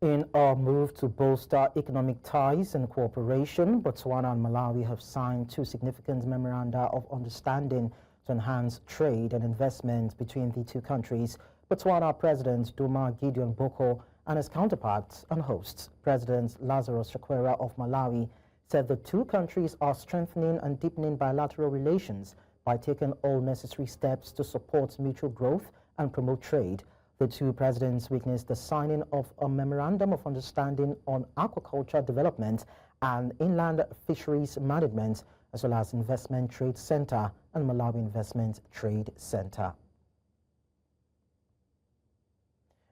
In a move to bolster economic ties and cooperation, Botswana and Malawi have signed two significant memoranda of understanding to enhance trade and investment between the two countries. Botswana President Duma Gideon Boko and his counterparts and hosts, President Lazarus Chakwera of Malawi, said the two countries are strengthening and deepening bilateral relations by taking all necessary steps to support mutual growth and promote trade. The two presidents witnessed the signing of a Memorandum of Understanding on Aquaculture Development and Inland Fisheries Management, as well as Investment Trade Center and Malawi Investment Trade Center.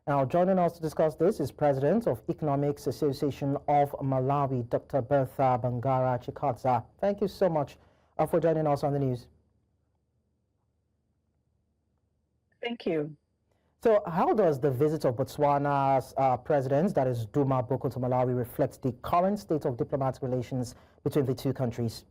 Now, joining us to discuss this is President of Economics Association of Malawi, Dr. Bertha Bangara-Chikadza. Thank you so much for joining us on the news. Thank you. So how does the visit of Botswana's president, that is Duma Boko, to Malawi, reflect the current state of diplomatic relations between the two countries?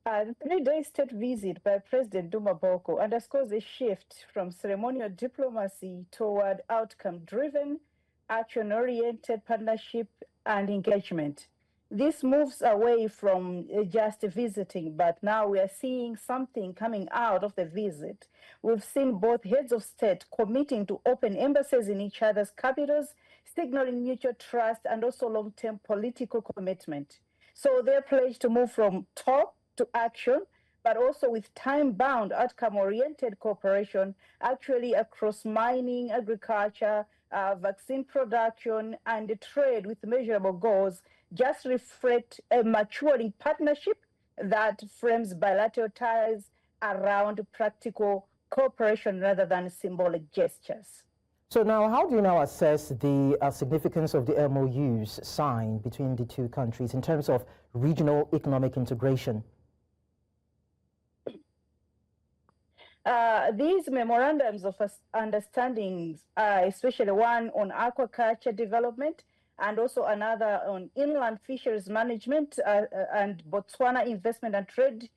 The three-day state visit by President Duma Boko underscores a shift from ceremonial diplomacy toward outcome-driven, action-oriented partnership and engagement. This moves away from just visiting, but now we are seeing something coming out of the visit. We've seen both heads of state committing to open embassies in each other's capitals, signaling mutual trust and also long-term political commitment. So they're pledged to move from talk to action, but also with time-bound, outcome-oriented cooperation, actually across mining, agriculture, vaccine production, and trade with measurable goals, just reflect a maturing partnership that frames bilateral ties around practical cooperation rather than symbolic gestures. So now, how do you now assess the significance of the MOUs signed between the two countries in terms of regional economic integration? These memorandums of understandings, especially one on aquaculture development and also another on inland fisheries management and Botswana Investment and Trade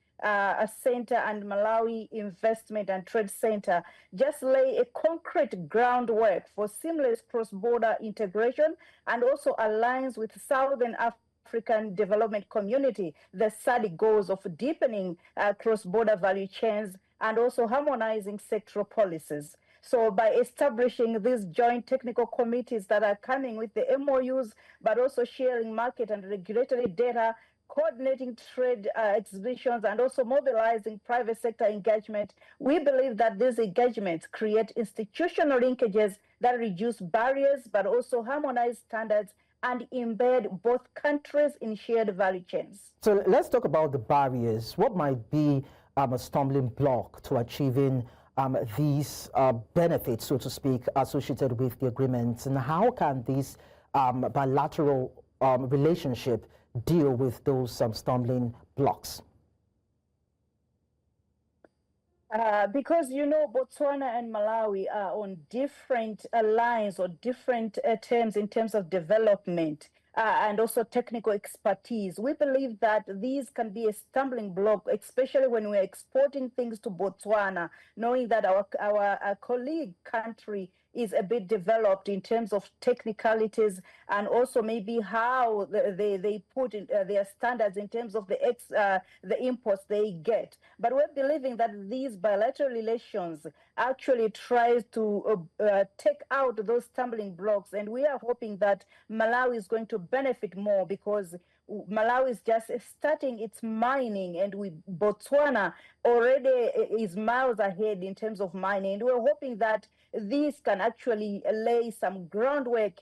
Center and Malawi Investment and Trade Center, just lay a concrete groundwork for seamless cross-border integration and also aligns with Southern African Development Community, the SADC goals of deepening cross-border value chains and also harmonizing sectoral policies. So by establishing these joint technical committees that are coming with the MOUs, but also sharing market and regulatory data, coordinating trade exhibitions, and also mobilizing private sector engagement, we believe that these engagements create institutional linkages that reduce barriers, but also harmonize standards and embed both countries in shared value chains. So let's talk about the barriers. What might be a stumbling block to achieving these benefits, so to speak, associated with the agreements, and how can this bilateral relationship deal with those stumbling blocks? Because, you know, Botswana and Malawi are on different lines or different terms in terms of development and also technical expertise. We believe that these can be a stumbling block, especially when we're exporting things to Botswana, knowing that our colleague country is a bit developed in terms of technicalities and also maybe how they put in their standards in terms of the imports they get. But we're believing that these bilateral relations actually tries to take out those stumbling blocks, and we are hoping that Malawi is going to benefit more because Malawi is just starting its mining, and Botswana already is miles ahead in terms of mining. And we're hoping that this can actually lay some groundwork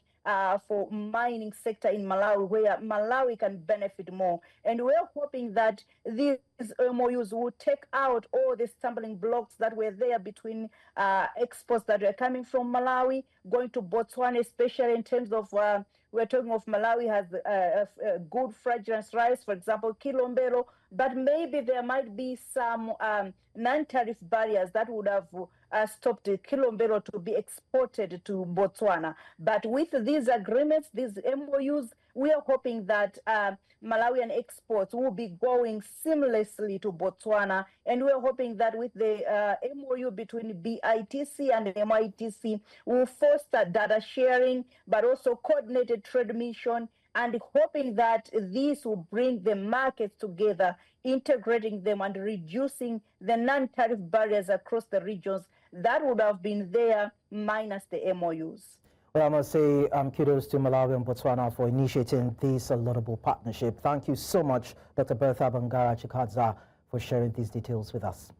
for mining sector in Malawi, where Malawi can benefit more. And we're hoping that these MOUs will take out all the stumbling blocks that were there between exports that are coming from Malawi, going to Botswana, especially in terms of we're talking of Malawi has good fragrance rice, for example, Kilombero, but maybe there might be some non-tariff barriers that would have stopped the Kilombero to be exported to Botswana. But with these agreements, these MOUs, we are hoping that Malawian exports will be going seamlessly to Botswana, and we're hoping that with the MOU between BITC and MITC, will foster data sharing, but also coordinated trade mission, and hoping that this will bring the markets together, integrating them and reducing the non-tariff barriers across the regions that would have been there minus the MOUs. Well, I must say kudos to Malawi and Botswana for initiating this laudable partnership. Thank you so much, Dr. Bertha Bangara-Chikadza, for sharing these details with us.